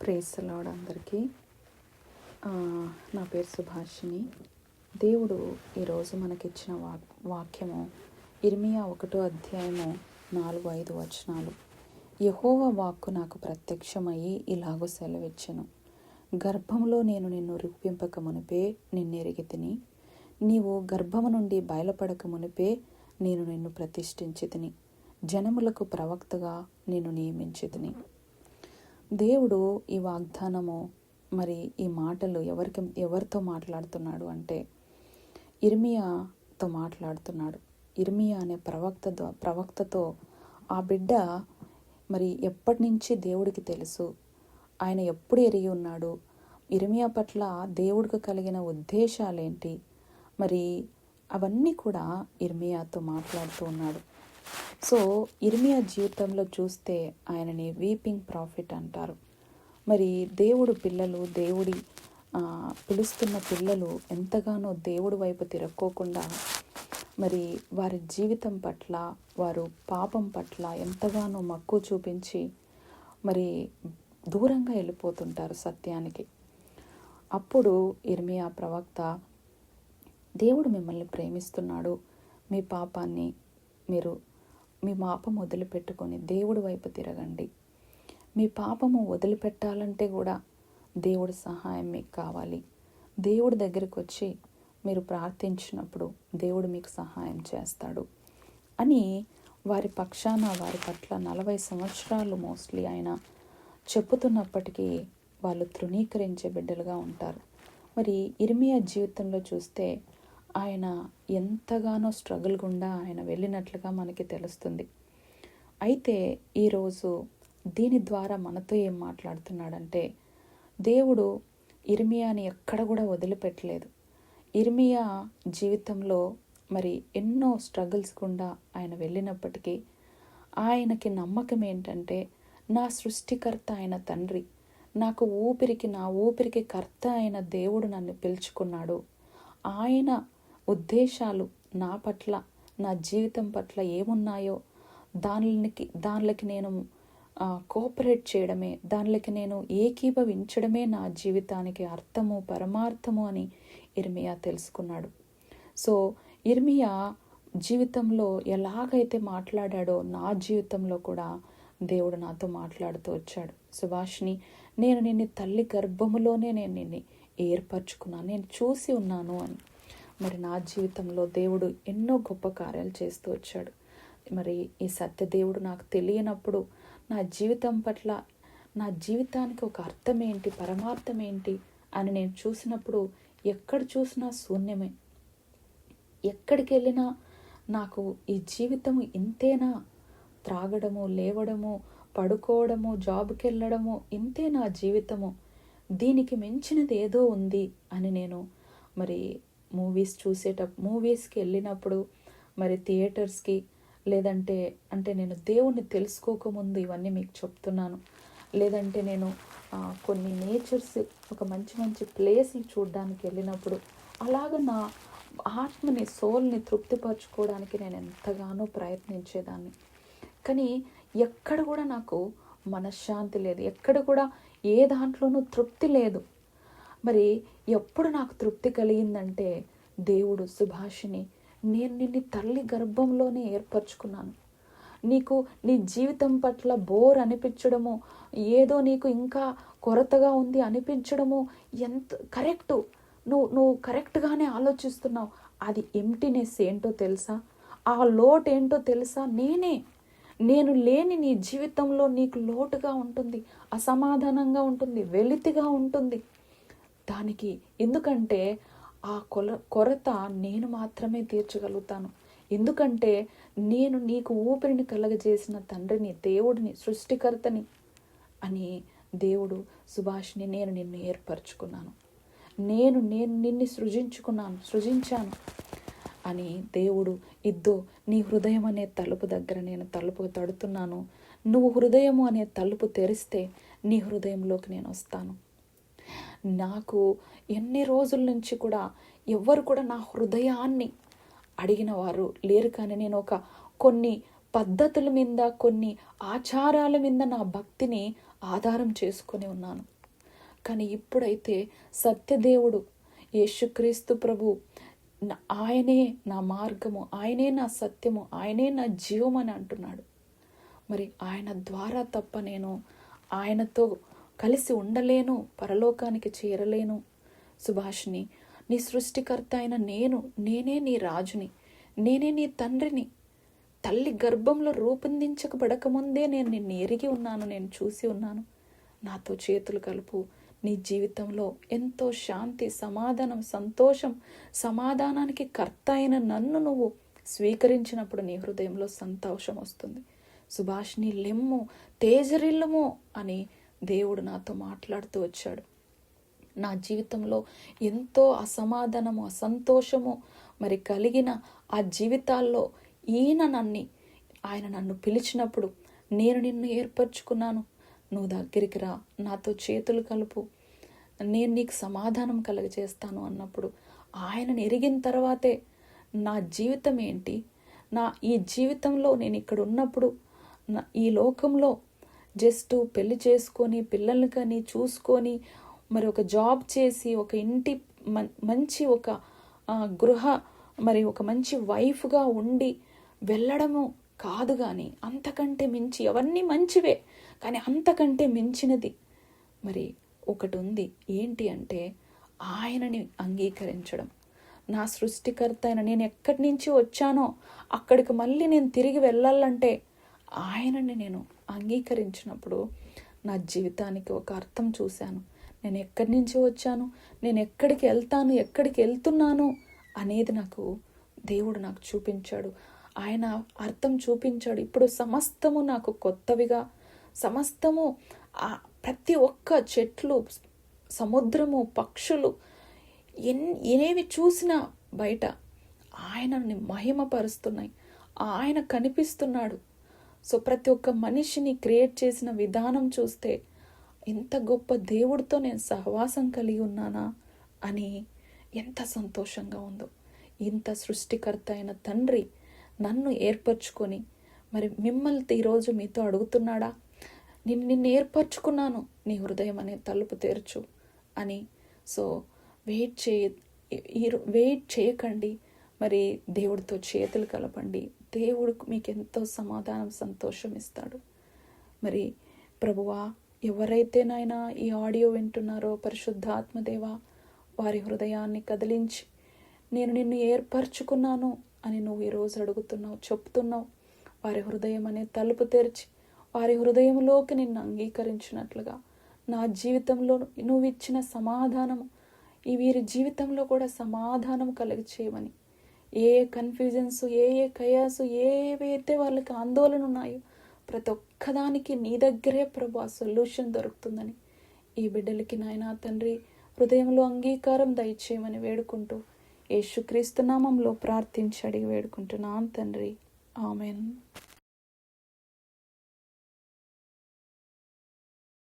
Praise the lord అందరికీ. నా పేరు సుభాషిణి. దేవుడు ఈరోజు మనకిచ్చిన వాక్యము ఇర్మియా 1వ అధ్యాయము 4-5 వచనాలు. యెహోవా వాక్కు నాకు ప్రత్యక్షమయ్యి ఇలాగూ సెలవిచ్చెను. గర్భంలో నేను నిన్ను రూపింపక మునిపే నిన్నెరిగితిని. నీవు గర్భము నుండి బయలుపడక మునిపే నేను నిన్ను ప్రతిష్ఠించితిని. జనములకు ప్రవక్తగా నిన్ను నియమించితిని. దేవుడు ఈ వాగ్దానము మరి ఈ మాటలు ఎవరితో మాట్లాడుతున్నాడు అంటే ఇర్మియాతో మాట్లాడుతున్నాడు. ఇర్మియా అనే ప్రవక్తతో ఆ బిడ్డ మరి ఎప్పటి నుంచి దేవుడికి తెలుసు, ఆయన ఎప్పుడు ఎరిగి ఉన్నాడు, ఇర్మియా పట్ల దేవుడికి కలిగిన ఉద్దేశాలేంటి, మరి అవన్నీ కూడా ఇర్మియాతో మాట్లాడుతూ ఉన్నాడు. సో ఇర్మియా జీవితంలో చూస్తే ఆయనని వీపింగ్ ప్రాఫిట్ అంటారు. మరి దేవుడు పిలుస్తున్న పిల్లలు ఎంతగానో దేవుడి వైపు తిరక్కోకుండా మరి వారి జీవితం పట్ల, వారు పాపం పట్ల ఎంతగానో మక్కువ చూపించి మరి దూరంగా వెళ్ళిపోతుంటారు సత్యానికి. అప్పుడు ఇర్మియా ప్రవక్త, దేవుడు మిమ్మల్ని ప్రేమిస్తున్నాడు, మీ పాపాన్ని మీ పాపం వదిలిపెట్టుకొని దేవుడి వైపు తిరగండి. మీ పాపము వదిలిపెట్టాలంటే కూడా దేవుడి సహాయం మీకు కావాలి. దేవుడి దగ్గరికి వచ్చి మీరు ప్రార్థించినప్పుడు దేవుడు మీకు సహాయం చేస్తాడు అని వారి పక్షాన, వారి పట్ల 40 సంవత్సరాలు మోస్ట్లీ ఆయన చెప్పుతున్నప్పటికీ వాళ్ళు తృణీకరించే బిడ్డలుగా ఉంటారు. మరి ఇర్మియా జీవితంలో చూస్తే ఆయన ఎంతగానో స్ట్రగుల్ గుండా ఆయన వెళ్ళినట్లుగా మనకి తెలుస్తుంది. అయితే ఈరోజు దీని ద్వారా మనతో ఏం మాట్లాడుతున్నాడంటే, దేవుడు ఇర్మియాని ఎక్కడ కూడా వదిలిపెట్టలేదు. ఇర్మియా జీవితంలో మరి ఎన్నో స్ట్రగుల్స్ గుండా ఆయన వెళ్ళినప్పటికీ ఆయనకి నమ్మకం ఏంటంటే, నా సృష్టికర్త అయిన తండ్రి, నా ఊపిరికి కర్త అయిన దేవుడు నన్ను పిలుచుకున్నాడు. ఆయన ఉద్దేశాలు నా పట్ల, నా జీవితం పట్ల ఏమున్నాయో దానిలోకి నేను కోఆపరేట్ చేయడమే, దానిలోకి నేను ఏకీభవించడమే నా జీవితానికి అర్థము, పరమార్థము అని ఇర్మియా తెలుసుకున్నాడు. సో ఇర్మియా జీవితంలో ఎలాగైతే మాట్లాడాడో నా జీవితంలో కూడా దేవుడు నాతో మాట్లాడుతూ వచ్చాడు. సుభాషిణి, నేను నిన్ను తల్లి గర్భములోనే నేను నిన్ను ఏర్పరచుకున్నాను, నేను చూసి ఉన్నాను అని. మరి నా జీవితంలో దేవుడు ఎన్నో గొప్ప కార్యాలు చేస్తూ వచ్చాడు. మరి ఈ సత్య దేవుడు నాకు తెలియనప్పుడు నా జీవితం పట్ల, నా జీవితానికి ఒక అర్థం ఏంటి, పరమార్థం ఏంటి అని నేను చూసినప్పుడు ఎక్కడ చూసినా శూన్యమే. ఎక్కడికి వెళ్ళినా నాకు ఈ జీవితము ఇంతేనా, త్రాగడము, లేవడము, పడుకోవడము, జాబ్కి వెళ్ళడము, ఇంతే నా జీవితము, దీనికి మించినది ఏదో ఉంది అని నేను మరి మూవీస్కి వెళ్ళినప్పుడు, మరి థియేటర్స్కి, లేదంటే నేను దేవుణ్ణి తెలుసుకోకముందు ఇవన్నీ మీకు చెప్తున్నాను, లేదంటే నేను కొన్ని నేచర్స్, ఒక మంచి ప్లేస్ని చూడడానికి వెళ్ళినప్పుడు అలాగ నా ఆత్మని, సోల్ని తృప్తిపరచుకోవడానికి నేను ఎంతగానో ప్రయత్నించేదాన్ని. కానీ ఎక్కడ కూడా నాకు మనశ్శాంతి లేదు, ఎక్కడ కూడా ఏ దాంట్లోనూ తృప్తి లేదు. మరి ఎప్పుడు నాకు తృప్తి కలిగిందంటే, దేవుడు, సుభాషిని, నేను నిన్ను తల్లి గర్భంలోనే ఏర్పరచుకున్నాను. నీకు నీ జీవితం పట్ల బోర్ అనిపించడము, ఏదో నీకు ఇంకా కొరతగా ఉంది అనిపించడము ఎంత కరెక్టు. నువ్వు కరెక్ట్గానే ఆలోచిస్తున్నావు. అది ఎంప్టీనెస్ ఏంటో తెలుసా, ఆ లోటు ఏంటో తెలుసా? నేను లేని నీ జీవితంలో నీకు లోటుగా ఉంటుంది, అసమాధానంగా ఉంటుంది, వెలితిగా ఉంటుంది. దానికి ఎందుకంటే ఆ కొరత నేను మాత్రమే తీర్చగలుగుతాను. ఎందుకంటే నేను నీకు ఊపిరిని కలగజేసిన తండ్రిని, దేవుడిని, సృష్టికర్తని అని దేవుడు, సుభాషిని, నేను నిన్ను ఏర్పరచుకున్నాను, నేను నిన్ను సృజించాను అని దేవుడు, ఇద్దో నీ హృదయం అనే తలుపు దగ్గర నేను తలుపు తడుతున్నాను, నువ్వు హృదయము అనే తలుపు తెరిస్తే నీ హృదయంలోకి నేను వస్తాను. నాకు ఎన్ని రోజుల నుంచి కూడా ఎవ్వరు కూడా నా హృదయాన్ని అడిగిన వారు లేరు. కానీ నేను కొన్ని పద్ధతుల మీద, కొన్ని ఆచారాల మీద నా భక్తిని ఆధారం చేసుకొని ఉన్నాను. కానీ ఇప్పుడైతే సత్యదేవుడు యేసుక్రీస్తు ప్రభు ఆయనే నా మార్గము, ఆయనే నా సత్యము, ఆయనే నా జీవం అని అంటున్నాడు. మరి ఆయన ద్వారా తప్ప నేను ఆయనతో కలిసి ఉండలేను, పరలోకానికి చేరలేను. సుభాషిణి, నీ సృష్టికర్త అయిన నేనే నీ రాజుని, నేనే నీ తండ్రిని. తల్లి గర్భంలో రూపొందించబడకముందే నేను నిన్ను ఎరిగి ఉన్నాను, నేను చూసి ఉన్నాను. నాతో చేతులు కలుపు. నీ జీవితంలో ఎంతో శాంతి, సమాధానం, సంతోషం, సమాధానానికి కర్త అయిన నన్ను నువ్వు స్వీకరించినప్పుడు నీ హృదయంలో సంతోషం వస్తుంది. సుభాషిని, లెమ్ము, తేజరిల్లము అని దేవుడు నాతో మాట్లాడుతూ వచ్చాడు. నా జీవితంలో ఎంతో అసమాధానము, అసంతోషము మరి కలిగిన ఆ జీవితాల్లో ఆయన నన్ను పిలిచినప్పుడు, నేను నిన్ను ఏర్పరచుకున్నాను, నువ్వు దగ్గరికి రా, నాతో చేతులు కలుపు, నేను నీకు సమాధానం కలగజేస్తాను అన్నప్పుడు, ఆయనను ఎరిగిన తర్వాతే నా జీవితం ఏంటి, ఈ జీవితంలో నేను ఇక్కడ ఉన్నప్పుడు ఈ లోకంలో జస్ట్ పెళ్లి చేసుకొని పిల్లల్ని కానీ చూసుకొని మరి ఒక జాబ్ చేసి ఒక ఇంటి మంచి ఒక గృహ మరి ఒక మంచి వైఫ్గా ఉండి వెళ్ళడము కాదు. కానీ అంతకంటే మించి, అవన్నీ మంచివే, కానీ అంతకంటే మించినది మరి ఒకటి ఉంది. ఏంటి అంటే ఆయనని అంగీకరించడం. నా సృష్టికర్త అయిన నేను ఎక్కడి నుంచి వచ్చానో అక్కడికి మళ్ళీ నేను తిరిగి వెళ్ళాలంటే ఆయనని నేను అంగీకరించినప్పుడు నా జీవితానికి ఒక అర్థం చూశాను. నేను ఎక్కడి నుంచి వచ్చాను, నేను ఎక్కడికి వెళ్తాను, ఎక్కడికి వెళ్తున్నాను అనేది దేవుడు నాకు చూపించాడు. ఆయన అర్థం చూపించాడు. ఇప్పుడు సమస్తము నాకు కొత్తవిగా, సమస్తము ప్రతి ఒక్క చెట్లు, సముద్రము, పక్షులు ఏనేవి చూసినా బయట ఆయనని మహిమపరుస్తున్నాయి. ఆయన కనిపిస్తున్నాడు. సో ప్రతి ఒక్క మనిషిని క్రియేట్ చేసిన విధానం చూస్తే ఎంత గొప్ప దేవుడితో నేను సహవాసం కలిగి ఉన్నానా అని ఎంత సంతోషంగా ఉందో. ఇంత సృష్టికర్త అయిన తండ్రి నన్ను ఏర్పరచుకొని మరి మిమ్మల్ని ఈరోజు మీతో అడుగుతున్నాడా, నిన్ను ఏర్పరచుకున్నాను, నీ హృదయం అనే తలుపు తెరచు అని. సో వెయిట్ చేయకండి, మరి దేవుడితో చేతులు కలపండి. దేవుడు మీకు ఎంతో సమాధానం, సంతోషం ఇస్తాడు. మరి ప్రభువా, ఎవరైతే నాయనా ఈ ఆడియో వింటున్నారో పరిశుద్ధాత్మదేవా, వారి హృదయాన్ని కదిలించి నేను నిన్ను ఏర్పరచుకున్నాను అని నువ్వు ఈరోజు అడుగుతున్నావు, చెప్తున్నావు. వారి హృదయం అనే తలుపు తెరిచి వారి హృదయంలోకి నిన్ను అంగీకరించినట్లుగా నా జీవితంలో నువ్వు ఇచ్చిన సమాధానము వీరి జీవితంలో కూడా సమాధానం చేయమని, ఏ కన్ఫ్యూజన్స్, ఏ కయాసు, ఏవైతే వాళ్ళకి ఆందోళన ఉన్నాయో ప్రతి ఒక్కదానికి నీ దగ్గరే ప్రభు సొల్యూషన్ దొరుకుతుందని ఈ బిడ్డలకి నాయనా తండ్రి హృదయంలో అంగీకారం దయచేయమని వేడుకుంటూ యేసుక్రీస్తు నామంలో ప్రార్థించి అడిగి వేడుకుంటున్నాం తండ్రి. ఆమెన్.